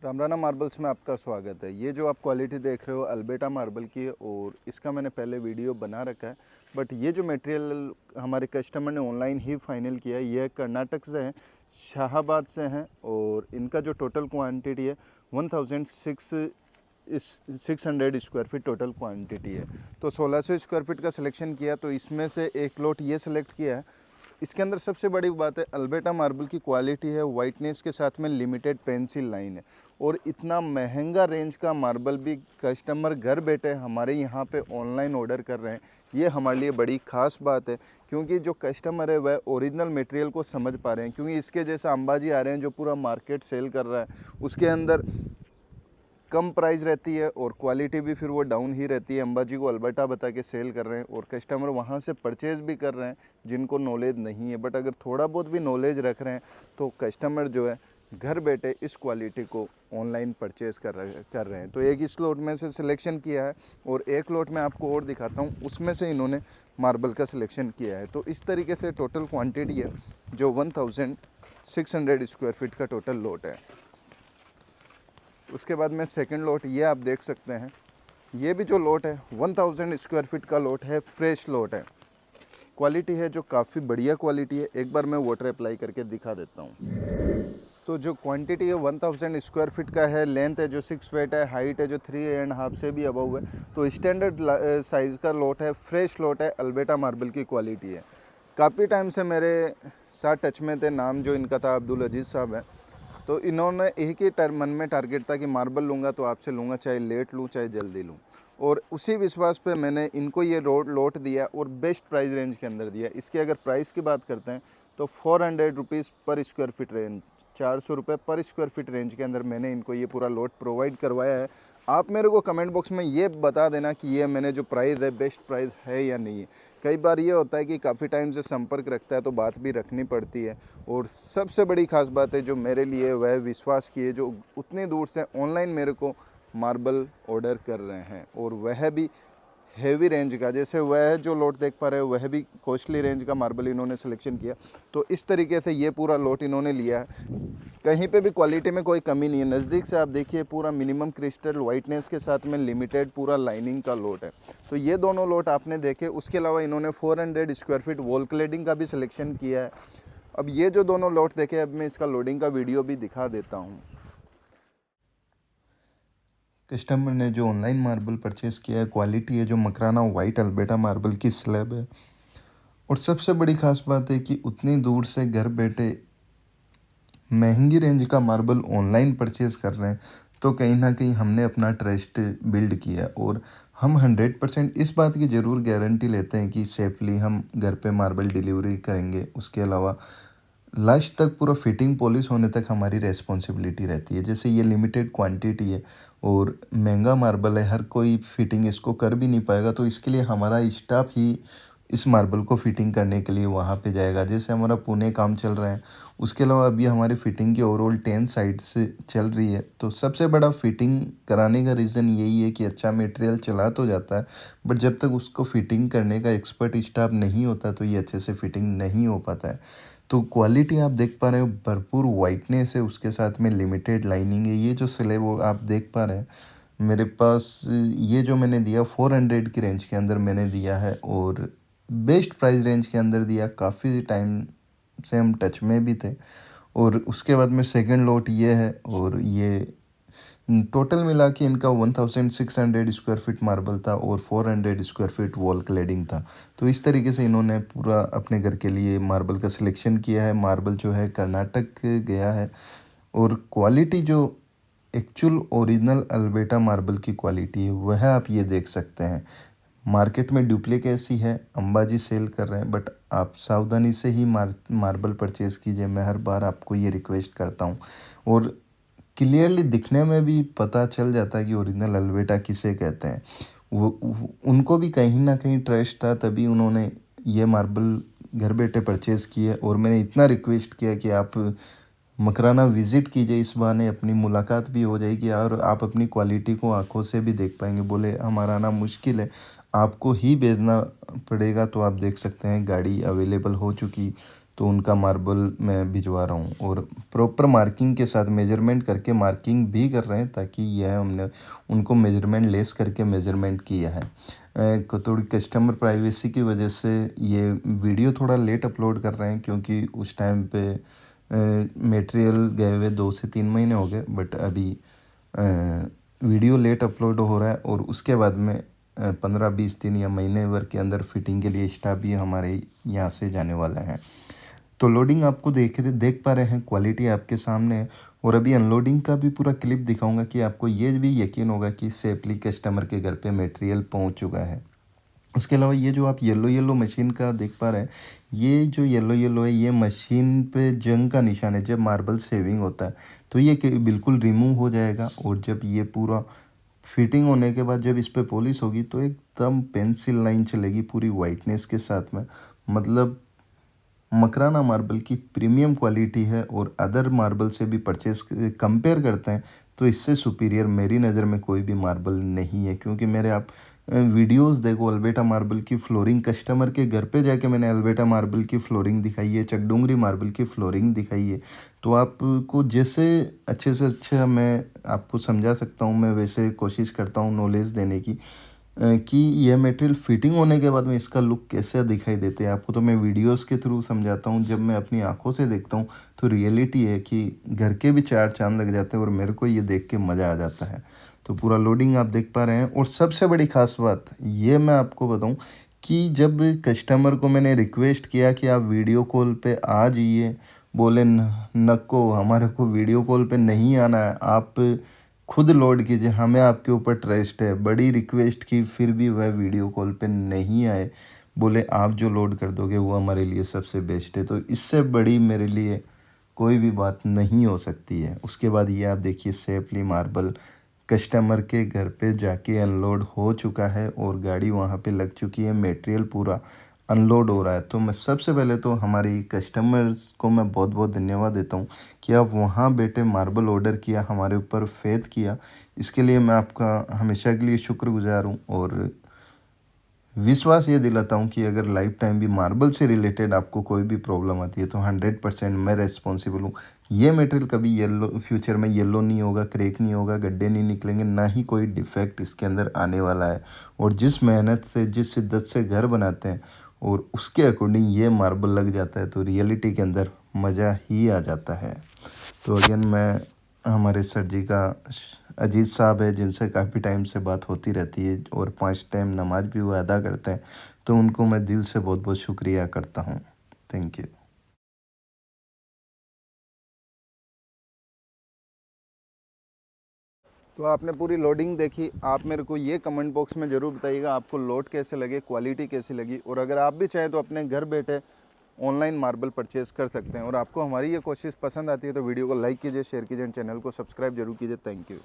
Ram Rana marbles में आपका स्वागत है। ये जो आप क्वालिटी देख रहे हो अल्बेटा मार्बल की है और इसका मैंने पहले वीडियो बना रखा है। बट ये जो मटेरियल हमारे कस्टमर ने ऑनलाइन ही फाइनल किया है, ये कर्नाटक से है, शाहाबाद से हैं और इनका जो टोटल क्वांटिटी है 1600 स्क्वायर फीट टोटल क्वांटिटी है। तो 1600 स्क्वायर फीट का सिलेक्शन किया, तो इसमें से एक लॉट ये सिलेक्ट किया है। इसके अंदर सबसे बड़ी बात है अल्बेटा मार्बल की क्वालिटी है, वाइटनेस के साथ में लिमिटेड पेंसिल लाइन है और इतना महंगा रेंज का मार्बल भी कस्टमर घर बैठे हमारे यहाँ पे ऑनलाइन ऑर्डर कर रहे हैं। ये हमारे लिए बड़ी ख़ास बात है क्योंकि जो कस्टमर है वह ओरिजिनल मटेरियल को समझ पा रहे हैं। क्योंकि इसके जैसा अंबाजी आ रहे हैं जो पूरा मार्केट सेल कर रहा है, उसके अंदर कम प्राइस रहती है और क्वालिटी भी फिर वो डाउन ही रहती है। अंबाजी को अल्बर्टा बता के सेल कर रहे हैं और कस्टमर वहाँ से परचेज़ भी कर रहे हैं जिनको नॉलेज नहीं है। बट अगर थोड़ा बहुत भी नॉलेज रख रहे हैं तो कस्टमर जो है घर बैठे इस क्वालिटी को ऑनलाइन परचेज़ कर रहे हैं। तो एक इस लॉट में से सिलेक्शन किया है और एक लॉट में आपको और दिखाता हूँ, उसमें से इन्होंने मार्बल का सिलेक्शन किया है। तो इस तरीके से टोटल क्वान्टिटी है जो 1600 स्क्वायर फीट का टोटल लॉट है। उसके बाद में सेकंड लॉट ये आप देख सकते हैं। ये भी जो लॉट है 1000 स्क्वायर फीट का लॉट है, फ्रेश लॉट है। क्वालिटी है जो काफ़ी बढ़िया क्वालिटी है। एक बार मैं वाटर अप्लाई करके दिखा देता हूँ। तो जो क्वांटिटी है 1000 स्क्वायर फीट का है, लेंथ है जो 6 फीट है, हाइट है जो 3.5 से भी अबव है। तो स्टैंडर्ड साइज़ का लॉट है, फ्रेश लॉट है, अल्बेटा मार्बल की क्वालिटी है। काफ़ी टाइम से मेरे साथ टच में थे, नाम जो इनका था अब्दुल अजीज़ साहब है। तो इन्होंने एक ही मन में टारगेट था कि मार्बल लूँगा तो आपसे लूँगा, चाहे लेट लूँ चाहे जल्दी लूँ। और उसी विश्वास पे मैंने इनको ये लॉट दिया और बेस्ट प्राइस रेंज के अंदर दिया। इसकी अगर प्राइस की बात करते हैं तो 400 रुपीज़ पर स्क्वायर फीट रेंज, 400 रुपये पर स्क्वायर फीट रेंज के अंदर मैंने इनको ये पूरा लॉट प्रोवाइड करवाया है। आप मेरे को कमेंट बॉक्स में ये बता देना कि ये मैंने जो प्राइस है बेस्ट प्राइस है या नहीं है। कई बार ये होता है कि काफ़ी टाइम से संपर्क रखता है तो बात भी रखनी पड़ती है। और सबसे बड़ी ख़ास बात है जो मेरे लिए वह विश्वास की है, जो उतनी दूर से ऑनलाइन मेरे को मार्बल ऑर्डर कर रहे हैं और वह भी हेवी रेंज का। जैसे वह जो लॉट देख पा रहे हो वह भी कॉस्टली रेंज का मार्बल इन्होंने सिलेक्शन किया। तो इस तरीके से ये पूरा लॉट इन्होंने लिया है। कहीं पे भी क्वालिटी में कोई कमी नहीं है। नज़दीक से आप देखिए पूरा मिनिमम क्रिस्टल वाइटनेस के साथ में लिमिटेड पूरा लाइनिंग का लॉट है। तो ये दोनों लॉट आपने देखे। उसके अलावा इन्होंने 400 स्क्वायर फीट वॉल क्लेडिंग का भी सिलेक्शन किया है। अब ये जो दोनों लॉट देखे, अब मैं इसका लोडिंग का वीडियो भी दिखा देता हूँ। कस्टमर ने जो ऑनलाइन मार्बल परचेज़ किया है, क्वालिटी है जो मकराना वाइट अल्बेटा मार्बल की स्लैब है। और सबसे बड़ी ख़ास बात है कि उतनी दूर से घर बैठे महंगी रेंज का मार्बल ऑनलाइन परचेज़ कर रहे हैं, तो कहीं ना कहीं हमने अपना ट्रस्ट बिल्ड किया और हम 100% इस बात की ज़रूर गारंटी लेते हैं कि सेफली हम घर पे मार्बल डिलीवरी करेंगे। उसके अलावा लास्ट तक पूरा फिटिंग पॉलिश होने तक हमारी रेस्पॉन्सिबिलिटी रहती है। जैसे ये लिमिटेड क्वांटिटी है और महंगा मार्बल है, हर कोई फिटिंग इसको कर भी नहीं पाएगा, तो इसके लिए हमारा स्टाफ ही इस मार्बल को फिटिंग करने के लिए वहाँ पे जाएगा। जैसे हमारा पुणे काम चल रहा है, उसके अलावा अभी हमारी फिटिंग की ओवरऑल 10 साइट्स चल रही है। तो सबसे बड़ा फिटिंग कराने का रीज़न यही है कि अच्छा मटेरियल चला तो जाता है, बट जब तक उसको फिटिंग करने का एक्सपर्ट स्टाफ नहीं होता तो ये अच्छे से फिटिंग नहीं हो पाता है। तो क्वालिटी आप देख पा रहे हो, भरपूर वाइटनेस है, उसके साथ में लिमिटेड लाइनिंग है। ये जो स्लैब वो आप देख पा रहे हैं मेरे पास, ये जो मैंने दिया 400 की रेंज के अंदर मैंने दिया है और बेस्ट प्राइस रेंज के अंदर दिया। काफ़ी टाइम से हम टच में भी थे। और उसके बाद में सेकंड लॉट ये है और ये टोटल मिला के इनका 1600 स्क्वायर फीट मार्बल था और 400 स्क्वायर फीट वॉल क्लेडिंग था। तो इस तरीके से इन्होंने पूरा अपने घर के लिए मार्बल का सिलेक्शन किया है। मार्बल जो है कर्नाटक गया है और क्वालिटी जो एक्चुअल ओरिजिनल अल्बेटा मार्बल की क्वालिटी है वह आप ये देख सकते हैं। मार्केट में डुप्लीकेट ही है, अंबाजी सेल कर रहे हैं, बट आप सावधानी से ही मार्बल परचेज़ कीजिए। मैं हर बार आपको ये रिक्वेस्ट करता हूँ। और क्लियरली दिखने में भी पता चल जाता है कि ओरिजिनल अल्बेटा किसे कहते हैं। उनको भी कहीं ना कहीं ट्रस्ट था, तभी उन्होंने ये मार्बल घर बैठे परचेज़ किए। और मैंने इतना रिक्वेस्ट किया कि आप मकराना विज़िट कीजिए, इस बहाने अपनी मुलाकात भी हो जाएगी और आप अपनी क्वालिटी को आँखों से भी देख पाएँगे। बोले हमारा आना मुश्किल है, आपको ही भेजना पड़ेगा, तो आप देख सकते हैं गाड़ी अवेलेबल हो चुकी, तो उनका मार्बल मैं भिजवा रहा हूँ और प्रॉपर मार्किंग के साथ मेजरमेंट करके मार्किंग भी कर रहे हैं, ताकि यह हमने उनको मेजरमेंट लेस करके मेजरमेंट किया है। थोड़ी कस्टमर प्राइवेसी की वजह से ये वीडियो थोड़ा लेट अपलोड कर रहे हैं, क्योंकि उस टाइम पे मटेरियल गए हुए 2 से 3 महीने हो गए, बट अभी वीडियो लेट अपलोड हो रहा है और उसके बाद में 15-20 दिन या महीने भर के अंदर फिटिंग के लिए स्टाफ भी हमारे यहाँ से जाने वाला है। तो लोडिंग आपको देख पा रहे हैं, क्वालिटी आपके सामने है और अभी अनलोडिंग का भी पूरा क्लिप दिखाऊंगा कि आपको ये भी यकीन होगा कि सेफली कस्टमर के घर पे मटेरियल पहुंच चुका है। उसके अलावा ये जो आप येलो येलो मशीन का देख पा रहे हैं, ये जो येलो येलो है, ये मशीन पे जंग का निशान है। जब मार्बल सेविंग होता है तो ये बिल्कुल रिमूव हो जाएगा और जब ये पूरा फिटिंग होने के बाद जब इस पे पॉलिश होगी तो एकदम पेंसिल लाइन चलेगी पूरी वाइटनेस के साथ में। मतलब मकराना मार्बल की प्रीमियम क्वालिटी है और अदर मार्बल से भी परचेस कंपेयर करते हैं तो इससे सुपीरियर मेरी नज़र में कोई भी मार्बल नहीं है। क्योंकि मेरे आप वीडियोस देखो, अल्बेटा मार्बल की फ्लोरिंग, कस्टमर के घर पे जाके मैंने अल्बेटा मार्बल की फ्लोरिंग दिखाई है, चकडूंगरी मार्बल की फ्लोरिंग दिखाई है। तो आपको जैसे अच्छे से अच्छा मैं आपको समझा सकता हूँ, मैं वैसे कोशिश करता हूँ नॉलेज देने की कि यह मटेरियल फिटिंग होने के बाद में इसका लुक कैसे दिखाई देते हैं आपको। तो मैं वीडियोस के थ्रू समझाता हूँ, जब मैं अपनी आंखों से देखता हूँ तो रियलिटी है कि घर के भी 4 चांद लग जाते हैं और मेरे को ये देख के मज़ा आ जाता है। तो पूरा लोडिंग आप देख पा रहे हैं और सबसे बड़ी ख़ास बात ये मैं आपको बताऊँ कि जब कस्टमर को मैंने रिक्वेस्ट किया कि आप वीडियो कॉल पे आ जाइए, बोले नको, हमारे को वीडियो कॉल पे नहीं आना है, आप खुद लोड कीजिए, हमें आपके ऊपर ट्रस्ट है। बड़ी रिक्वेस्ट की फिर भी वह वीडियो कॉल पे नहीं आए, बोले आप जो लोड कर दोगे वो हमारे लिए सबसे बेस्ट है। तो इससे बड़ी मेरे लिए कोई भी बात नहीं हो सकती है। उसके बाद ये आप देखिए, सेफली मार्बल कस्टमर के घर पे जाके अनलोड हो चुका है और गाड़ी वहाँ पे लग चुकी है, मटेरियल पूरा अनलोड हो रहा है। तो मैं सबसे पहले तो हमारी कस्टमर्स को मैं बहुत बहुत धन्यवाद देता हूँ कि आप वहाँ बैठे मार्बल ऑर्डर किया, हमारे ऊपर फेथ किया। इसके लिए मैं आपका हमेशा के लिए शुक्रगुजार हूँ और विश्वास ये दिलाता हूँ कि अगर लाइफ टाइम भी मार्बल से रिलेटेड आपको कोई भी प्रॉब्लम आती है तो 100% मैं रिस्पॉन्सिबल हूँ। ये मटेरियल कभी येलो फ्यूचर में येलो नहीं होगा, क्रैक नहीं होगा, गड्ढे नहीं निकलेंगे, ना ही कोई डिफेक्ट इसके अंदर आने वाला है। और जिस मेहनत से, जिस शिद्दत से घर बनाते हैं और उसके अकॉर्डिंग ये मार्बल लग जाता है तो रियलिटी के अंदर मज़ा ही आ जाता है। तो अगेन मैं हमारे सर जी का, अजीज़ साहब है जिनसे काफ़ी टाइम से बात होती रहती है और 5 टाइम नमाज भी वो अदा करते हैं, तो उनको मैं दिल से बहुत बहुत शुक्रिया करता हूँ। Thank you. तो आपने पूरी लोडिंग देखी। आप मेरे को ये कमेंट बॉक्स में ज़रूर बताइएगा आपको लोड कैसे लगे, क्वालिटी कैसी लगी। और अगर आप भी चाहें तो अपने घर बैठे ऑनलाइन मार्बल परचेज़ कर सकते हैं। और आपको हमारी ये कोशिश पसंद आती है तो वीडियो को लाइक कीजिए, शेयर कीजिए, चैनल को सब्सक्राइब जरूर कीजिए। Thank you.